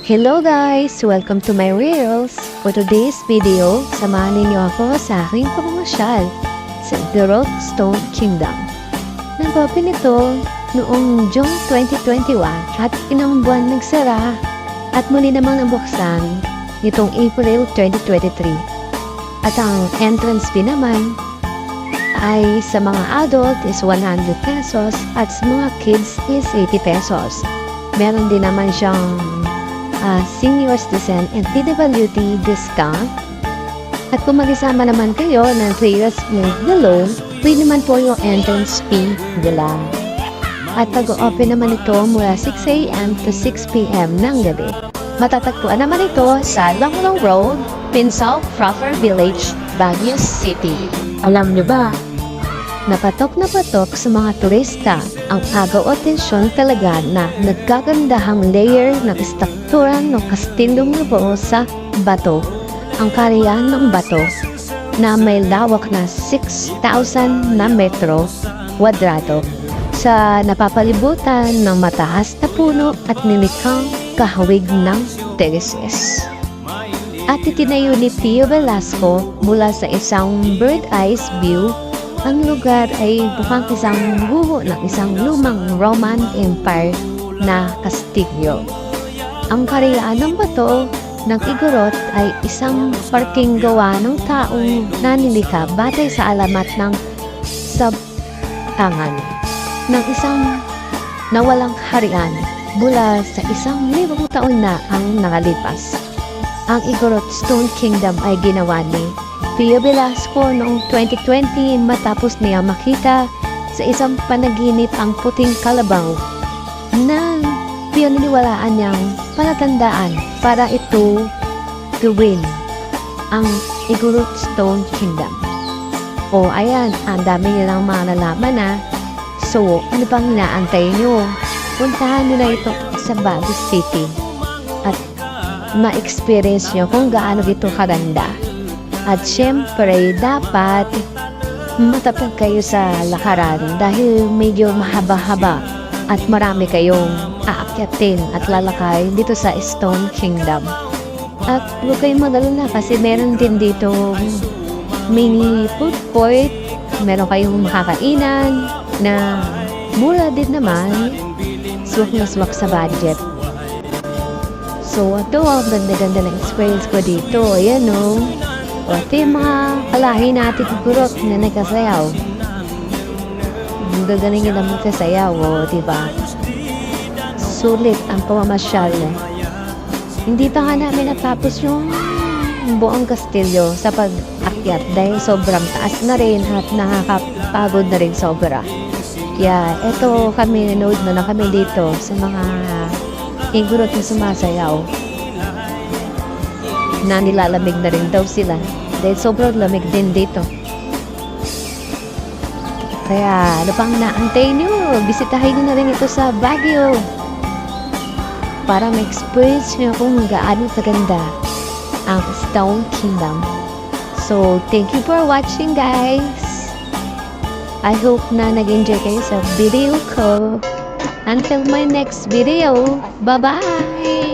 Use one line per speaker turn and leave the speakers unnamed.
Hello guys! Welcome to my Reels! For today's video, samahan ninyo ako sa aking pamamasyal sa Igorot Stone Kingdom. Nag-open ito noong June 2021 at inang buwan nagsara at muli namang nabuksan nitong April 2023. At ang entrance fee naman ay sa mga adult is 100 pesos at sa mga kids is 80 pesos. Meron din naman siyang senior citizen and PWD discount. At kung mag-isama naman kayo ng 3 years with the loan, free naman po yung entrance fee nila. At pag-open naman ito mula 6 a.m. to 6 p.m. ng gabi. Matatagpuan naman ito sa Longlong Road, Pinsal Proper Village, Baguio City. Alam nyo ba, napatok na patok sa mga turista ang agaw o tensyon talaga na nagkagandahang layer ng istruktura ng kastilyong nabuo sa bato. Ang kariyan ng bato na may lawak na 6,000 na metro kwadrado sa napapalibutan ng mataas na puno at nilikhang kahawig ng tereses. At itinayo ni Pio Velasco mula sa isang bird-eyes view. Ang lugar ay mukhang isang buho ng isang lumang Roman Empire na kastilyo. Ang kariyaan ng bato ng Igorot ay isang parking gawa ng taong nanilikha batay sa alamat ng sabtangan ng isang nawalang harian mula sa 1,000 taon na ang nakalipas. Ang Igorot Stone Kingdom ay ginawa ni Pio Velasco noong 2020 matapos niya makita sa isang panaginip ang puting kalabaw na pinaniniwalaan niyang palatandaan para ito gawin ang Igorot Stone Kingdom. O ayan, ang dami nilang mga nalaman na. So, ano pang inaantay nyo? Puntahan nyo na ito sa Baguio City at ma-experience nyo kung gaano ito kaganda. At syempre, dapat matapag kayo sa lakaran dahil medyo mahaba-haba at marami kayong aakyatin at lalakay dito sa Stone Kingdom. At huwag kayong mag-alala kasi meron din dito mini food court, meron kayong makakainan na mura din naman, swak na swak sa budget. So, ito ang ganda-ganda ng experience ko dito. Ayan o. O, ito yung mga kalahi natin Igorot na nagkasayaw. Gagaling nila magkasayaw, o, diba? Sulit ang pamamasyal. Hindi pa nga namin natapos yung buong kastilyo sa pag-akyat dahil sobrang taas na rin at nakakapagod na rin sobra. Kaya, eto kami, nanood na kami dito sa mga Igorot na sumasayaw. Na nilalamig na rin daw sila dahil sobrang lamig din dito. Kaya ano pang naantay nyo? Bisitahin nyo na rin ito sa Baguio para ma-experience nyo kung gaano kaganda ang Stone Kingdom. So, thank you for watching guys. I hope na nag-enjoy kayo sa video ko. Until my next video, bye-bye!